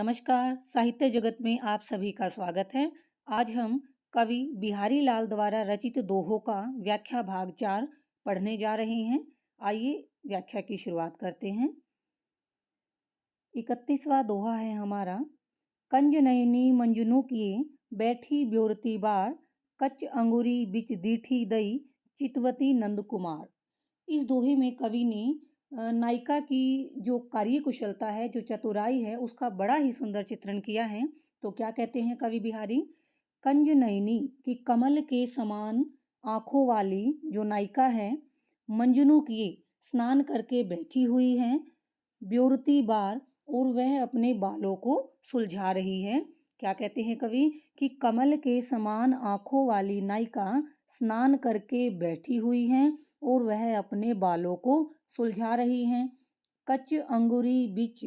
नमस्कार, साहित्य जगत में आप सभी का स्वागत है। आज हम कवि बिहारी लाल द्वारा रचित दोहों का व्याख्या भाग 4 पढ़ने जा रहे हैं। आइए व्याख्या की शुरुआत करते हैं। 31वां दोहा है हमारा। कंज नयनी मंजनू किए, बैठी ब्योरती बार, कच्च अंगुरी बिच दीठी दई, चितवती नंद कुमार। इस दोहे में कवि ने नायिका की जो कार्य कुशलता है, जो चतुराई है, उसका बड़ा ही सुंदर चित्रण किया है। तो क्या कहते हैं कवि बिहारी? कंज नयनी की कमल के समान आंखों वाली जो नायिका है, मंजनू किए स्नान करके बैठी हुई है, ब्योरती बार और वह अपने बालों को सुलझा रही है। क्या कहते हैं कवि? कि कमल के समान आंखों वाली नायिका स्नान करके बैठी हुई है और वह अपने बालों को सुलझा रही हैं। कच्च अंगुरी बिच।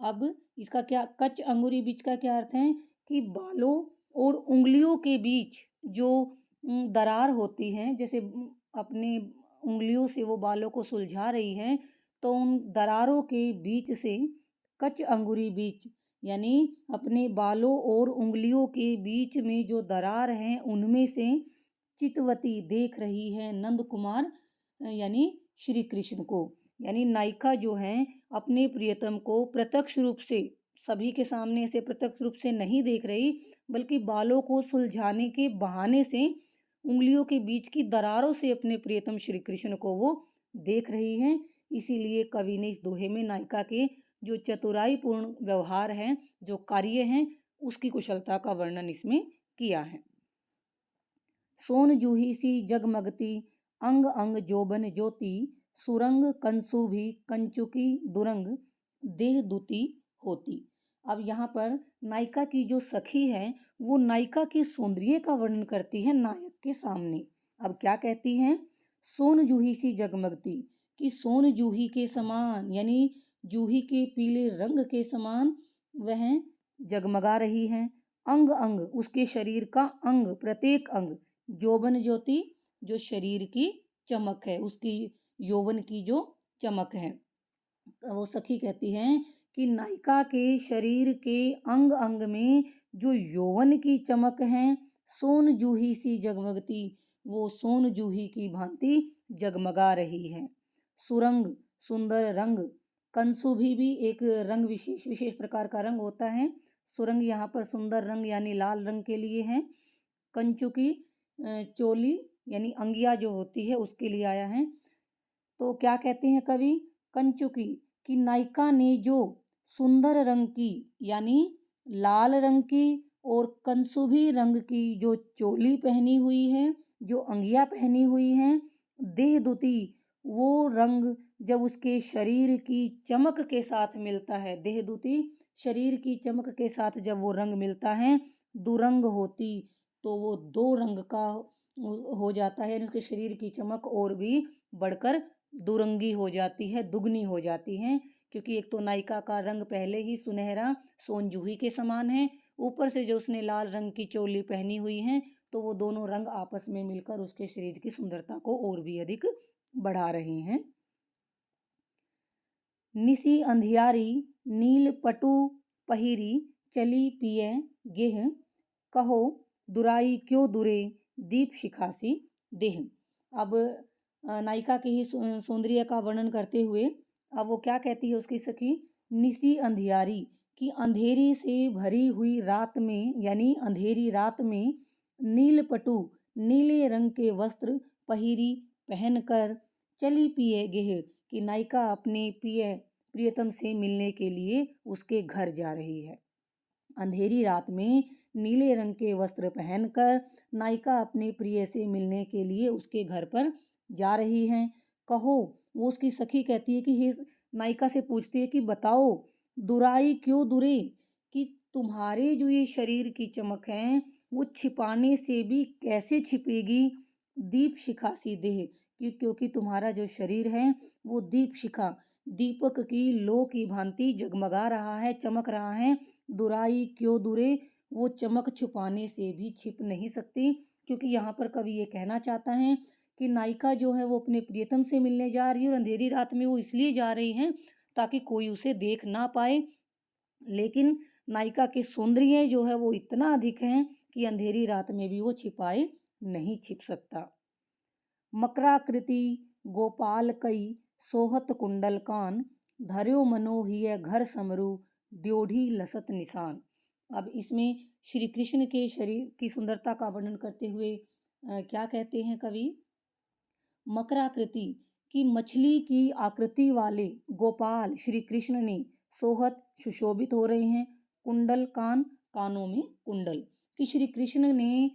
अब इसका क्या, कच्च अंगुरी बिच का क्या अर्थ है? कि बालों और उंगलियों के बीच जो दरार होती है, जैसे अपने उंगलियों से वो बालों को सुलझा रही है, तो उन दरारों के बीच से कच्च अंगुरी बीच यानी अपने बालों और उंगलियों के बीच में जो दरार हैं उनमें से चितवती देख रही है नंद कुमार यानी श्री कृष्ण को। यानी नायिका जो है अपने प्रियतम को प्रत्यक्ष रूप से, सभी के सामने से प्रत्यक्ष रूप से नहीं देख रही, बल्कि बालों को सुलझाने के बहाने से उंगलियों के बीच की दरारों से अपने प्रियतम श्री कृष्ण को वो देख रही है। इसीलिए कवि ने इस दोहे में नायिका के जो चतुराईपूर्ण व्यवहार है, जो कार्य हैं, उसकी कुशलता का वर्णन इसमें किया है। सोन जूही सी जगमगती, अंग अंग जोबन ज्योति, सुरंग कंसुभी कंचुकी दुरंग, देह दुती होती। अब यहाँ पर नायिका की जो सखी है वो नायिका की सौंदर्य का वर्णन करती है नायक के सामने। अब क्या कहती हैं? सोन जूही सी जगमगती, कि सोन जूही के समान यानी जूही के पीले रंग के समान वह जगमगा रही है। अंग अंग उसके शरीर का अंग, प्रत्येक अंग, यौवन ज्योति जो शरीर की चमक है, उसकी यौवन की जो चमक है। वो सखी कहती हैं कि नायिका के शरीर के अंग अंग में जो यौवन की चमक है, सोन जूही सी जगमगती, वो सोन जूही की भांति जगमगा रही है। सुरंग सुंदर रंग, कंसुभी भी एक रंग, विशेष विशेष प्रकार का रंग होता है। सुरंग यहाँ पर सुंदर रंग यानी लाल रंग के लिए है। कंचुकी चोली यानी अंगिया जो होती है उसके लिए आया है। तो क्या कहते हैं कवि? कंचुकी कि नायिका ने जो सुंदर रंग की यानी लाल रंग की और कंसुभी रंग की जो चोली पहनी हुई है, जो अंगिया पहनी हुई है, देह दुती वो रंग जब उसके शरीर की चमक के साथ मिलता है, देह दुती शरीर की चमक के साथ जब वो रंग मिलता है, दुरंग होती, तो वो दो रंग का हो जाता है। उसके शरीर की चमक और भी बढ़कर दुरंगी हो जाती है, दुगनी हो जाती है। क्योंकि एक तो नायिका का रंग पहले ही सुनहरा सोन जूही के समान है, ऊपर से जो उसने लाल रंग की चोली पहनी हुई है, तो वो दोनों रंग आपस में मिलकर उसके शरीर की सुंदरता को और भी अधिक बढ़ा रहे हैं। निसी अंधियारी नील पटु पहिरी, चली पिए गेह, कहो दुराई क्यों दुरे, दीप शिखासी देह। अब नायिका के ही सौंदर्य का वर्णन करते हुए अब वो क्या कहती है उसकी सखी? निसी अंधियारी, कि अंधेरी से भरी हुई रात में यानी अंधेरी रात में नील पटु नीले रंग के वस्त्र पहिरी पहनकर, चली पिए गेह, कि नायिका अपने प्रियतम से मिलने के लिए उसके घर जा रही है। अंधेरी रात में नीले रंग के वस्त्र पहनकर नायिका अपने प्रिय से मिलने के लिए उसके घर पर जा रही हैं। कहो, वो उसकी सखी कहती है कि नायिका से पूछती है कि बताओ दुराई क्यों दुरे, कि तुम्हारे जो ये शरीर की चमक है वो छिपाने से भी कैसे छिपेगी दीप शिखा सी देह, क्योंकि तुम्हारा जो शरीर है वो दीप शिखा, दीपक की लो की भांति जगमगा रहा है, चमक रहा है। दुराई क्यों दुरे, वो चमक छुपाने से भी छिप नहीं सकती। क्योंकि यहाँ पर कवि ये कहना चाहता है कि नायिका जो है वो अपने प्रियतम से मिलने जा रही है और अंधेरी रात में वो इसलिए जा रही है ताकि कोई उसे देख ना पाए। लेकिन नायिका के सौंदर्य जो है वो इतना अधिक है कि अंधेरी रात में भी वो छिपाए नहीं छिप सकता। मकराकृति गोपाल कई सोहत कुंडल कान, धर्यो मनो हिय घर समरु ड्योढ़ी लसत निशान। अब इसमें श्री कृष्ण के शरीर की सुंदरता का वर्णन करते हुए क्या कहते हैं कवि? मकराकृति की मछली की आकृति वाले गोपाल श्री कृष्ण ने सोहत सुशोभित हो रहे हैं, कुंडल कान कानों में कुंडल कि श्री कृष्ण ने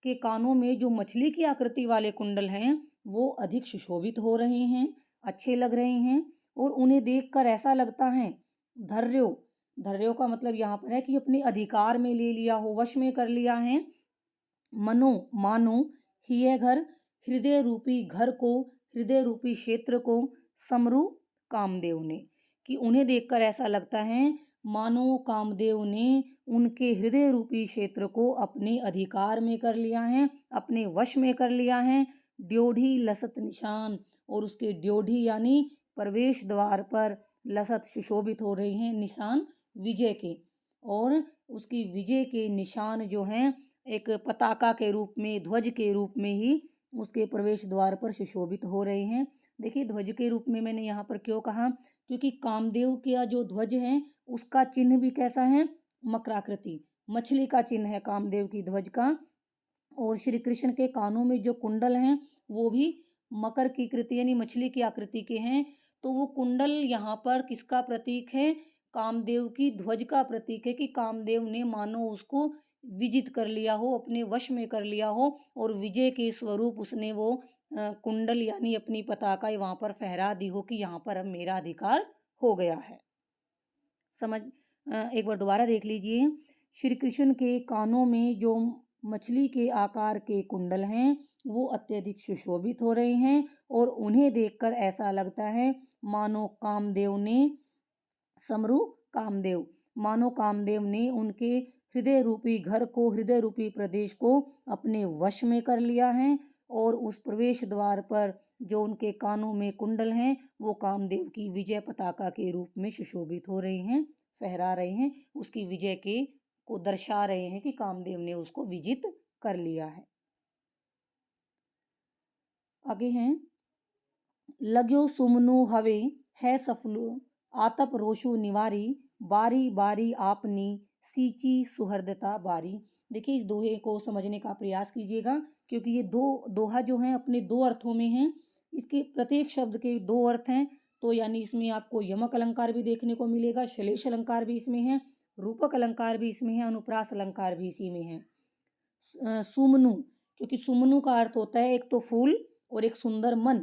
के कानों में जो मछली की आकृति वाले कुंडल हैं वो अधिक सुशोभित हो रहे हैं, अच्छे लग रहे हैं और उन्हें देखकर ऐसा लगता है धर्यो, धर्यो का मतलब यहाँ पर है कि अपने अधिकार में ले लिया हो, वश में कर लिया है। मनो मानो हिय घर, हृदय रूपी घर को, हृदय रूपी क्षेत्र को, समरु कामदेव ने कि उन्हें देखकर ऐसा लगता है मानो कामदेव ने उनके हृदय रूपी क्षेत्र को अपने अधिकार में कर लिया है, अपने वश में कर लिया है। ड्योढ़ी लसत निशान और उसके ड्योढ़ी यानी प्रवेश द्वार पर लसत सुशोभित हो रहे हैं, निशान विजय के, और उसकी विजय के निशान जो हैं एक पताका के रूप में, ध्वज के रूप में ही उसके प्रवेश द्वार पर सुशोभित हो रहे हैं। देखिए ध्वज के रूप में मैंने यहाँ पर क्यों कहा, क्योंकि कामदेव का जो ध्वज है उसका चिन्ह भी कैसा है? मकराकृति, मछली का चिन्ह है कामदेव की ध्वज का। और श्री कृष्ण के कानों में जो कुंडल हैं वो भी मकर की कृति यानी मछली की आकृति के हैं। तो वो कुंडल यहाँ पर किसका प्रतीक है? कामदेव की ध्वज का प्रतीक है कि कामदेव ने मानो उसको विजित कर लिया हो, अपने वश में कर लिया हो और विजय के स्वरूप उसने वो कुंडल यानी अपनी पताका वहाँ पर फहरा दी हो कि यहाँ पर अब मेरा अधिकार हो गया है। समझ एक बार दोबारा देख लीजिए। श्री कृष्ण के कानों में जो मछली के आकार के कुंडल हैं वो अत्यधिक सुशोभित हो रहे हैं और उन्हें देखकर ऐसा लगता है मानो कामदेव ने, समरु कामदेव, मानो कामदेव ने उनके हृदय रूपी घर को, हृदय रूपी प्रदेश को अपने वश में कर लिया है और उस प्रवेश द्वार पर जो उनके कानों में कुंडल हैं वो कामदेव की विजय पताका के रूप में सुशोभित हो रहे हैं, फहरा रहे हैं, उसकी विजय के को दर्शा रहे हैं कि कामदेव ने उसको विजित कर लिया है। आगे हैं लग्यो सुमनु हवे है सफलु आतप रोशु निवारी, बारी बारी आपनी सींची सुहृदता बारी। देखिए इस दोहे को समझने का प्रयास कीजिएगा क्योंकि ये दोहा जो है अपने दो अर्थों में हैं। इसके प्रत्येक शब्द के दो अर्थ हैं, तो यानी इसमें आपको यमक अलंकार भी देखने को मिलेगा, श्लेष अलंकार भी इसमें है, रूपक अलंकार भी इसमें है, अनुप्रास अलंकार भी इसी में है। सुमनु, क्योंकि सुमनु का अर्थ होता है एक तो फूल और एक सुंदर मन।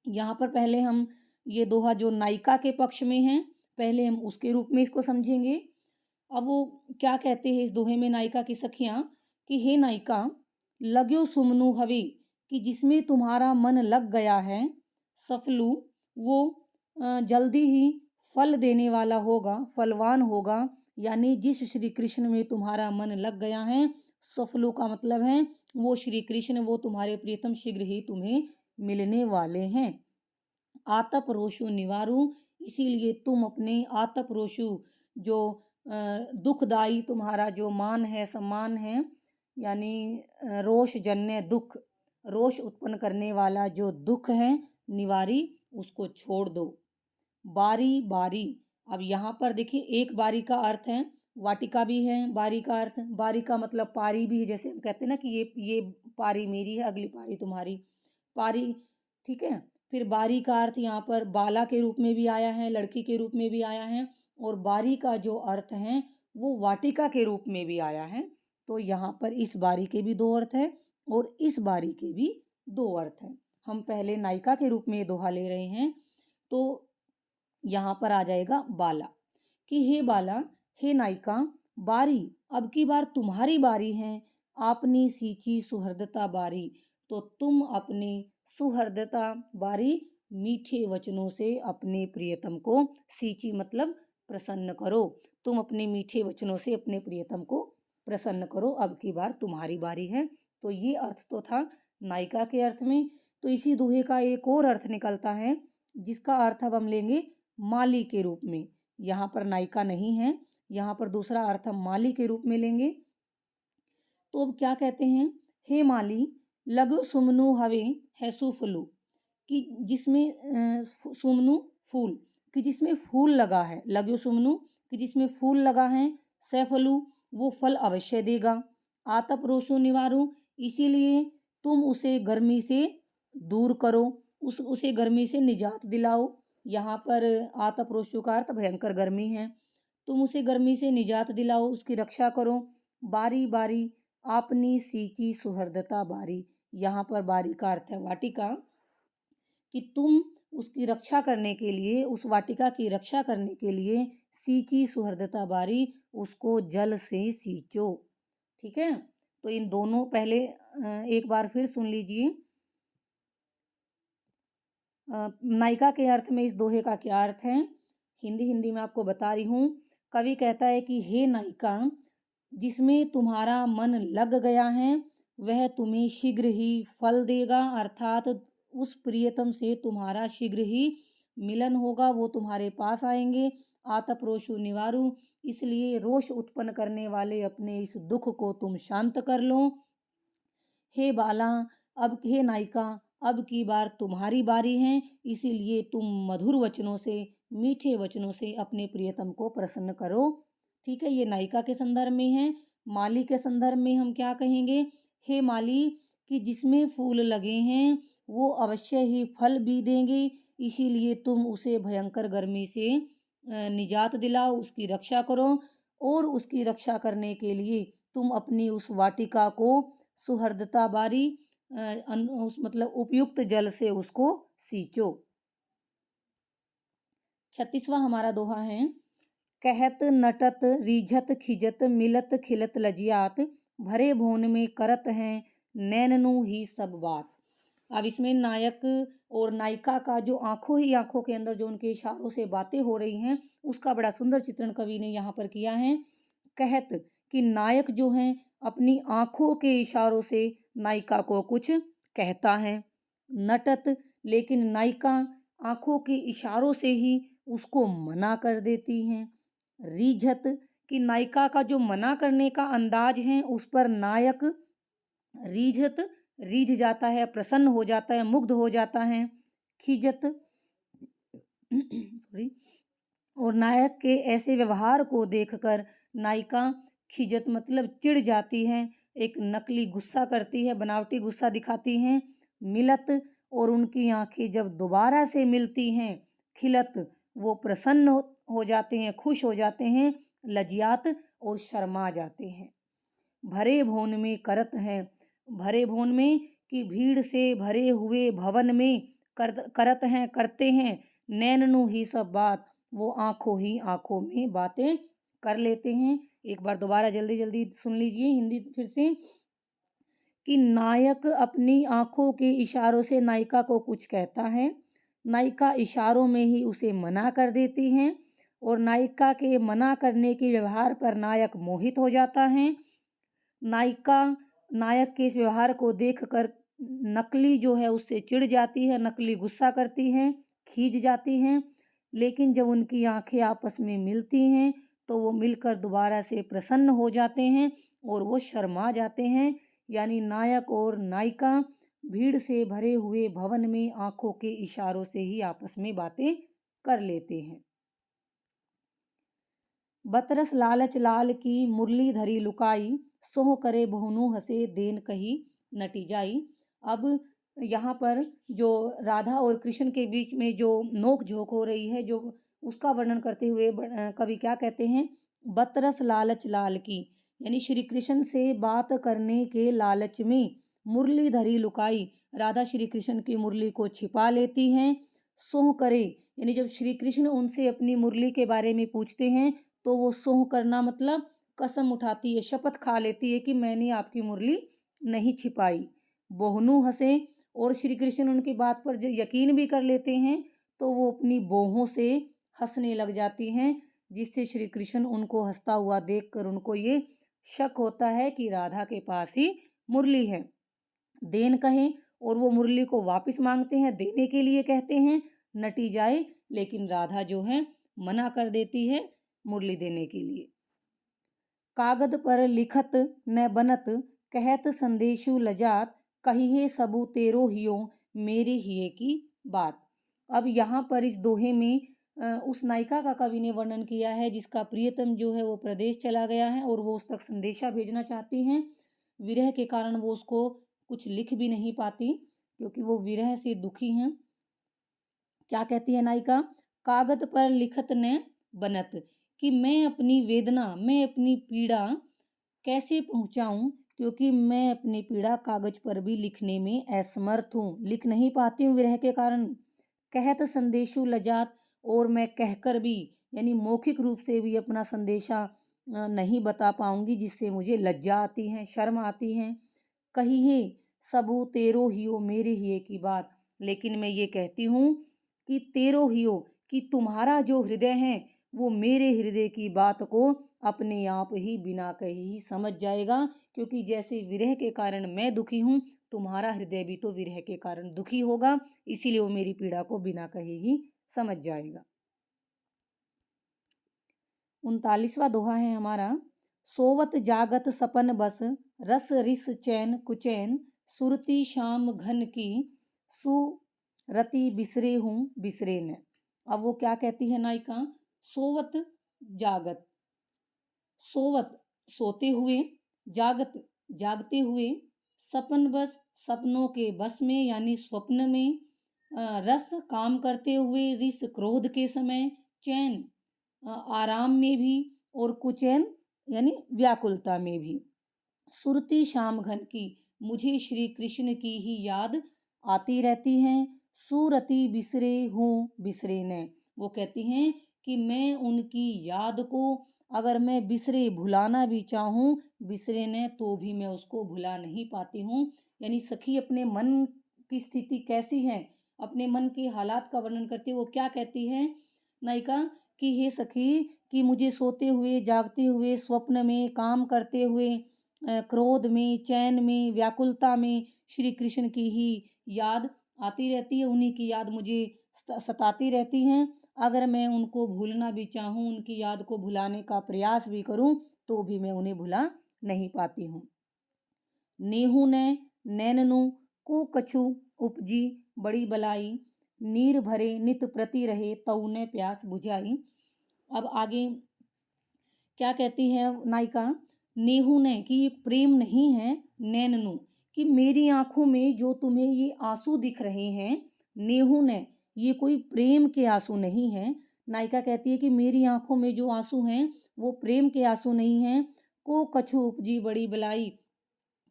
यहाँ पर पहले हम ये दोहा जो नायिका के पक्ष में है पहले हम उसके रूप में इसको समझेंगे। अब वो क्या कहते हैं इस दोहे में नायिका की सखियाँ कि हे नायिका लग्यो सुमनु हवे कि जिसमें तुम्हारा मन लग गया है, सफलू वो जल्दी ही फल देने वाला होगा, फलवान होगा। यानी जिस श्री कृष्ण में तुम्हारा मन लग गया है, सफलू का मतलब है वो श्री कृष्ण, वो तुम्हारे प्रियतम शीघ्र ही तुम्हें मिलने वाले हैं। आतप रोशु निवारू, इसीलिए तुम अपने आतप रोशु जो दुखदाई तुम्हारा जो मान है, सम्मान है, यानी रोष जन्य दुख, रोष उत्पन्न करने वाला जो दुख है निवारी, उसको छोड़ दो। बारी बारी, अब यहाँ पर देखिए एक बारी का अर्थ है वाटिका भी है, बारी का अर्थ, बारी का मतलब पारी भी है, जैसे हम कहते हैं ना कि ये पारी मेरी है, अगली पारी तुम्हारी, पारी, ठीक है। फिर बारी का अर्थ यहाँ पर बाला के रूप में भी आया है, लड़की के रूप में भी आया है, और बारी का जो अर्थ है वो वाटिका के रूप में भी आया है। तो यहाँ पर इस बारी के भी दो अर्थ है और इस बारी के भी दो अर्थ हैं। हम पहले नायिका के रूप में ये दोहा ले रहे हैं, तो यहाँ पर आ जाएगा बाला कि हे बाला, हे नायिका, बारी अब की बार तुम्हारी बारी है, आपनी सींची सुहृदता बारी, तो तुम अपने सुहृदता बारी मीठे वचनों से अपने प्रियतम को, सींची मतलब प्रसन्न करो, तुम अपने मीठे वचनों से अपने प्रियतम को प्रसन्न करो, अब की बार तुम्हारी बारी है। तो ये अर्थ तो था नायिका के अर्थ में। तो इसी दोहे का एक और अर्थ निकलता है जिसका अर्थ अब हम लेंगे माली के रूप में। यहाँ पर नायिका नहीं है, यहाँ पर दूसरा अर्थ हम माली के रूप में लेंगे। तो अब क्या कहते हैं, हे माली लघु सुमनु हवे है सुफलू, कि जिसमें सुमनु फूल, कि जिसमें फूल लगा है, लघु सुमनु कि जिसमें फूल लगा है, सैफलू वो फल अवश्य देगा, आतप रोषो निवारो इसीलिए तुम उसे गर्मी से दूर करो, उसे गर्मी से निजात दिलाओ। यहाँ पर आतप रोषो का अर्थ भयंकर गर्मी है, तुम उसे गर्मी से निजात दिलाओ, उसकी रक्षा करो। बारी बारी आपनी सींची सुहृदता बारी, यहाँ पर बारी का अर्थ है वाटिका, कि तुम उसकी रक्षा करने के लिए, उस वाटिका की रक्षा करने के लिए सींची सुहृदता बारी, उसको जल से सींचो। ठीक है, तो इन दोनों पहले एक बार फिर सुन लीजिए। नायिका के अर्थ में इस दोहे का क्या अर्थ है, हिंदी में आपको बता रही हूँ। कवि कहता है कि हे नायिका, जिसमें तुम्हारा मन लग गया है वह तुम्हें शीघ्र ही फल देगा, अर्थात उस प्रियतम से तुम्हारा शीघ्र ही मिलन होगा, वो तुम्हारे पास आएंगे। आतप रोषु निवारु, इसलिए रोष उत्पन्न करने वाले अपने इस दुख को तुम शांत कर लो। हे बाला, अब हे नायिका, अब की बार तुम्हारी बारी है, इसीलिए तुम मधुर वचनों से, मीठे वचनों से अपने प्रियतम को प्रसन्न करो। ठीक है, ये नायिका के संदर्भ में है। माली के संदर्भ में हम क्या कहेंगे, हे माली कि जिसमें फूल लगे हैं वो अवश्य ही फल भी देंगे, इसीलिए तुम उसे भयंकर गर्मी से निजात दिलाओ, उसकी रक्षा करो, और उसकी रक्षा करने के लिए तुम अपनी उस वाटिका को सुहृदता बारी, उस मतलब उपयुक्त जल से उसको सींचो। 36वां हमारा दोहा है, कहत नटत रीझत खिजत मिलत खिलत लजियात, भरे भोन में करत हैं नैननु ही सब बात। अब इसमें नायक और नायिका का जो आंखों ही आंखों के अंदर जो उनके इशारों से बातें हो रही हैं, उसका बड़ा सुंदर चित्रण कवि ने यहाँ पर किया है। कहत कि नायक जो हैं अपनी आंखों के इशारों से नायिका को कुछ कहता है, नटत लेकिन नायिका आंखों के इशारों से ही उसको मना कर देती हैं। रीझत कि नायिका का जो मना करने का अंदाज है उस पर नायक रीझत रीझ जाता है, प्रसन्न हो जाता है, मुग्ध हो जाता है। खिजत सॉरी, और नायक के ऐसे व्यवहार को देखकर नायिका खिजत मतलब चिढ़ जाती है, एक नकली गुस्सा करती है, बनावटी गुस्सा दिखाती हैं। मिलत और उनकी आंखें जब दोबारा से मिलती हैं, खिलत वो प्रसन्न हो जाते हैं, खुश हो जाते हैं, लजियात और शर्मा जाते हैं। भरे भवन में करत हैं, भरे भवन में कि भीड़ से भरे हुए भवन में करत हैं, करते हैं, नैननु ही सब बात, वो आंखों ही आंखों में बातें कर लेते हैं। एक बार दोबारा जल्दी जल्दी सुन लीजिए हिंदी फिर से, कि नायक अपनी आंखों के इशारों से नायिका को कुछ कहता है, नायिका इशारों में ही उसे मना कर देती हैं, और नायिका के मना करने के व्यवहार पर नायक मोहित हो जाता है। नायिका नायक के इस व्यवहार को देखकर नकली जो है उससे चिढ़ जाती है, नकली गुस्सा करती हैं, खींच जाती हैं, लेकिन जब उनकी आंखें आपस में मिलती हैं तो वो मिलकर दोबारा से प्रसन्न हो जाते हैं और वो शर्मा जाते हैं। यानी नायक और नायिका भीड़ से भरे हुए भवन में आंखों के इशारों से ही आपस में बातें कर लेते हैं। बतरस लालच लाल की मुरली धरी लुकाई, सोह करे बहुनु हसे देन कही नटी जाई। अब यहाँ पर जो राधा और कृष्ण के बीच में जो नोक झोंक हो रही है, जो उसका वर्णन करते हुए कवि क्या कहते हैं, बतरस लालच लाल की, यानी श्री कृष्ण से बात करने के लालच में मुरली धरी लुकाई, राधा श्री कृष्ण की मुरली को छिपा लेती हैं। सोह करे यानी जब श्री कृष्ण उनसे अपनी मुरली के बारे में पूछते हैं तो वो सोह करना मतलब कसम उठाती है, शपथ खा लेती है कि मैंने आपकी मुरली नहीं छिपाई। बोहनू हंसे, और श्री कृष्ण उनकी बात पर जो यकीन भी कर लेते हैं तो वो अपनी बोहों से हंसने लग जाती हैं, जिससे श्री कृष्ण उनको हंसता हुआ देखकर उनको ये शक होता है कि राधा के पास ही मुरली है। देन कहें, और वो मुरली को वापस मांगते हैं, देने के लिए कहते हैं, नटी जाए, लेकिन राधा जो है मना कर देती है मुरली देने के लिए। कागद पर लिखत न बनत, कहत संदेशु लजात, कहिए सबु तेरो हियो, मेरे हिये की बात। अब यहाँ पर इस दोहे में उस नायिका का कवि ने वर्णन किया है जिसका प्रियतम जो है वो प्रदेश चला गया है और वो उस तक संदेशा भेजना चाहती हैं। विरह के कारण वो उसको कुछ लिख भी नहीं पाती क्योंकि वो विरह से दुखी हैं। क्या कहती है नायिका? कागज पर लिखत न बनत, कि मैं अपनी वेदना, मैं अपनी पीड़ा कैसे पहुंचाऊं, क्योंकि मैं अपनी पीड़ा कागज पर भी लिखने में असमर्थ हूँ, लिख नहीं पाती हूँ विरह के कारण। कहत संदेशु लजात, और मैं कहकर भी यानी मौखिक रूप से भी अपना संदेशा नहीं बता पाऊंगी, जिससे मुझे लज्जा आती है, शर्म आती है। कहिए सबू तेरो हियो, मेरे हिये की बात, लेकिन मैं ये कहती हूँ कि तेरो हियो, कि तुम्हारा जो हृदय है वो मेरे हृदय की बात को अपने आप ही बिना कहे ही समझ जाएगा, क्योंकि जैसे विरह के कारण मैं दुखी हूँ, तुम्हारा हृदय भी तो विरह के कारण दुखी होगा, इसीलिए वो मेरी पीड़ा को बिना कहे ही समझ जाएगा। 39वां दोहा है हमारा। सोवत जागत सपन बस, रस रिस चैन कुचैन, सुरती शाम घन की, सुरति बिसरे हूँ बिसरे न। अब वो क्या कहती है नायिका? सोवत जागत, सोवत सोते हुए, जागत जागते हुए, सपन बस सपनों के बस में यानी स्वप्न में, रस काम करते हुए, रिस क्रोध के समय, चैन आराम में भी, और कुचैन यानी व्याकुलता में भी। सुरती शाम घन की, मुझे श्री कृष्ण की ही याद आती रहती है। सूरति बिसरे हूँ बिसरे न, वो कहती हैं कि मैं उनकी याद को अगर मैं बिसरे भुलाना भी चाहूँ, बिसरे न, तो भी मैं उसको भुला नहीं पाती हूँ। यानी सखी अपने मन की स्थिति कैसी है, अपने मन के हालात का वर्णन करती है। वो क्या कहती है नायिका? कि हे सखी, कि मुझे सोते हुए, जागते हुए, स्वप्न में, काम करते हुए, क्रोध में, चैन में, व्याकुलता में श्री कृष्ण की ही याद आती रहती है, उन्हीं की याद मुझे सताती रहती हैं। अगर मैं उनको भूलना भी चाहूँ, उनकी याद को भुलाने का प्रयास भी करूँ, तो भी मैं उन्हें भुला नहीं पाती हूँ। नेहू ने नैननु को कछु उपजी बड़ी बलाई, नीर भरे नित प्रति रहे, तऊ ने प्यास बुझाई। अब आगे क्या कहती है नायिका? नेहू ने, कि ये प्रेम नहीं है, नैननु, कि मेरी आंखों में जो तुम्हें ये आंसू दिख रहे हैं, नेहू ने, ये कोई प्रेम के आंसू नहीं हैं। नायिका कहती है कि मेरी आंखों में जो आंसू हैं वो प्रेम के आंसू नहीं हैं। को कछु उपजी बड़ी बलाई,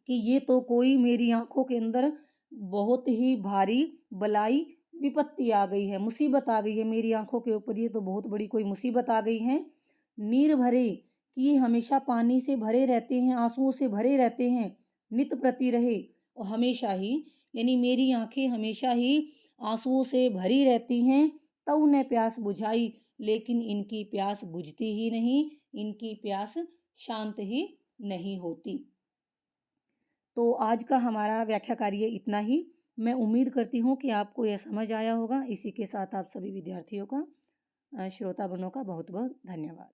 कि ये तो कोई मेरी आंखों के अंदर बहुत ही भारी बलाई विपत्ति आ गई है, मुसीबत आ गई है मेरी आंखों के ऊपर, ये तो बहुत बड़ी कोई मुसीबत आ गई है। नीर भरे, कि ये हमेशा पानी से भरे रहते हैं, आंसुओं से भरे रहते हैं, नित प्रति रहे, और हमेशा ही, यानी मेरी आंखें हमेशा ही आंसुओं से भरी रहती हैं। तऊ ने प्यास बुझाई, लेकिन इनकी प्यास बुझती ही नहीं, इनकी प्यास शांत ही नहीं होती। तो आज का हमारा व्याख्या कार्य इतना ही। मैं उम्मीद करती हूँ कि आपको यह समझ आया होगा। इसी के साथ आप सभी विद्यार्थियों का श्रोतागणों का बहुत बहुत धन्यवाद।